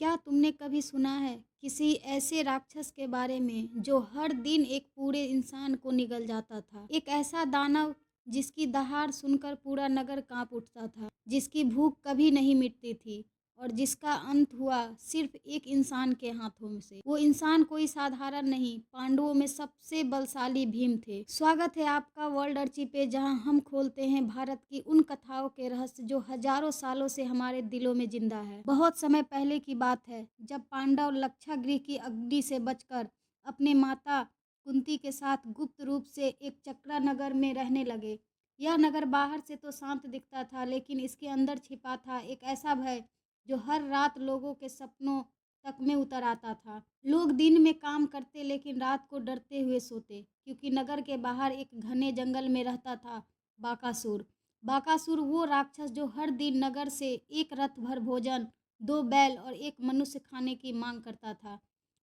क्या तुमने कभी सुना है किसी ऐसे राक्षस के बारे में जो हर दिन एक पूरे इंसान को निगल जाता था? एक ऐसा दानव जिसकी दहाड़ सुनकर पूरा नगर कांप उठता था, जिसकी भूख कभी नहीं मिटती थी और जिसका अंत हुआ सिर्फ एक इंसान के हाथों से। वो इंसान कोई साधारण नहीं, पांडवों में सबसे बलशाली भीम थे। स्वागत है आपका वर्ल्ड अर्ची पे, जहां हम खोलते हैं भारत की उन कथाओं के रहस्य जो हजारों सालों से हमारे दिलों में जिंदा है। बहुत समय पहले की बात है, जब पांडव लक्षागृह की अग्नि से बचकर अपने माता कुंती के साथ गुप्त रूप से एक चक्रा नगर में रहने लगे। यह नगर बाहर से तो शांत दिखता था, लेकिन इसके अंदर छिपा था एक ऐसा भय जो हर रात लोगों के सपनों तक में उतर आता था। लोग दिन में काम करते लेकिन रात को डरते हुए सोते, क्योंकि नगर के बाहर एक घने जंगल में रहता था बाकासुर। बाकासुर वो राक्षस जो हर दिन नगर से एक रथ भर भोजन, 2 बैल और एक मनुष्य खाने की मांग करता था,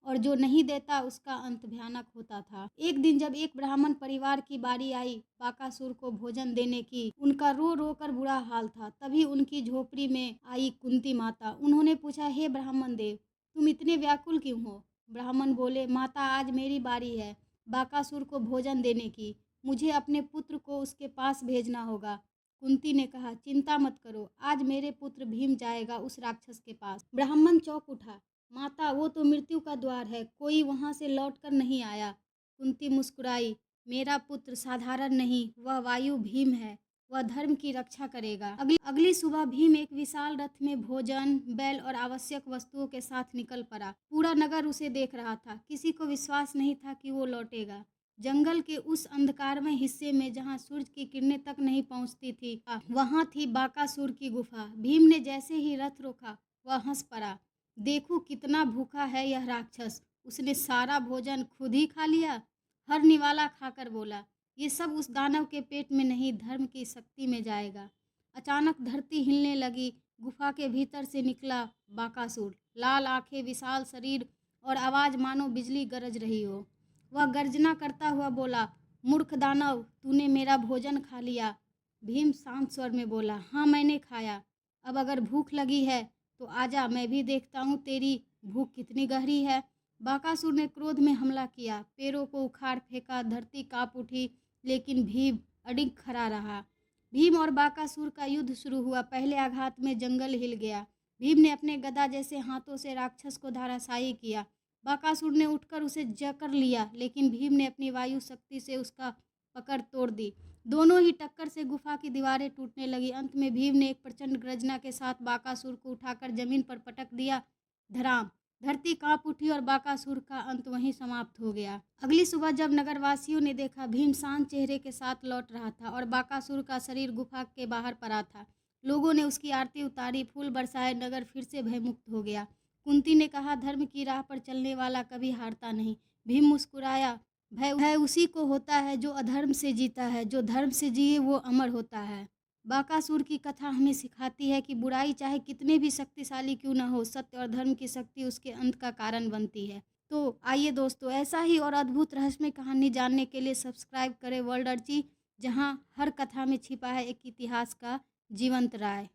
और जो नहीं देता उसका अंत भयानक होता था। एक दिन जब एक ब्राह्मण परिवार की बारी आई बाकासुर को भोजन देने की, उनका रो रो कर बुरा हाल था। तभी उनकी झोपड़ी में आई कुंती माता। उन्होंने पूछा, हे ब्राह्मण देव, तुम इतने व्याकुल क्यों हो? ब्राह्मण बोले, माता, आज मेरी बारी है बाकासुर को भोजन देने की। मुझे अपने पुत्र को उसके पास भेजना होगा। कुंती ने कहा, चिंता मत करो, आज मेरे पुत्र भीम जाएगा उस राक्षस के पास। ब्राह्मण चौंक उठा, माता, वो तो मृत्यु का द्वार है, कोई वहां से लौट कर नहीं आया। कुंती मुस्कुराई, मेरा पुत्र साधारण नहीं, वह वायु भीम है, वह धर्म की रक्षा करेगा। अगली सुबह भीम एक विशाल रथ में भोजन, बैल और आवश्यक वस्तुओं के साथ निकल पड़ा। पूरा नगर उसे देख रहा था। किसी को विश्वास नहीं था कि वो लौटेगा। जंगल के उस अंधकारमय हिस्से में जहां सूरज की किरणें तक नहीं पहुंचती थी, वहां थी बाकासुर की गुफा। भीम ने जैसे ही रथ रोका, वह हंस पड़ा। देखो कितना भूखा है यह राक्षस, उसने सारा भोजन खुद ही खा लिया। हर निवाला खाकर बोला, ये सब उस दानव के पेट में नहीं, धर्म की शक्ति में जाएगा। अचानक धरती हिलने लगी। गुफा के भीतर से निकला बाकासुर, लाल आंखें, विशाल शरीर और आवाज मानो बिजली गरज रही हो। वह गर्जना करता हुआ बोला, मूर्ख दानव, तूने मेरा भोजन खा लिया। भीम शांत स्वर में बोला, हाँ, मैंने खाया। अब अगर भूख लगी है तो आजा, मैं भी देखता हूँ तेरी भूख कितनी गहरी है। बाकासुर ने क्रोध में हमला किया, पैरों को उखाड़ फेंका, धरती कांप उठी, लेकिन भीम अडिग खड़ा रहा। भीम और बाकासुर का युद्ध शुरू हुआ। पहले आघात में जंगल हिल गया। भीम ने अपने गदा जैसे हाथों से राक्षस को धराशायी किया। बाकासुर ने उठकर उसे जकड़ लिया, लेकिन भीम ने अपनी वायु शक्ति से उसका पकड़ तोड़ दी। दोनों ही टक्कर से गुफा की दीवारें टूटने लगी। अंत में भीम ने एक प्रचंड गर्जना के साथ बाकासुर को उठाकर जमीन पर पटक दिया। धड़ाम, धरती कांप उठी और बाकासुर का अंत वहीं समाप्त हो गया। अगली सुबह जब नगरवासियों ने देखा, भीम शांत चेहरे के साथ लौट रहा था और बाकासुर का शरीर गुफा के बाहर पड़ा था। लोगों ने उसकी आरती उतारी, फूल बरसाए, नगर फिर से भयमुक्त हो गया। कुंती ने कहा, धर्म की राह पर चलने वाला कभी हारता नहीं। भीम मुस्कुराया, भय उसी को होता है जो अधर्म से जीता है, जो धर्म से जिए वो अमर होता है। बाकासुर की कथा हमें सिखाती है कि बुराई चाहे कितने भी शक्तिशाली क्यों न हो, सत्य और धर्म की शक्ति उसके अंत का कारण बनती है। तो आइए दोस्तों, ऐसा ही और अद्भुत रहस्यमय कहानी जानने के लिए सब्सक्राइब करें वर्ल्ड अर्ची, जहां हर कथा में छिपा है एक इतिहास का जीवंत राय।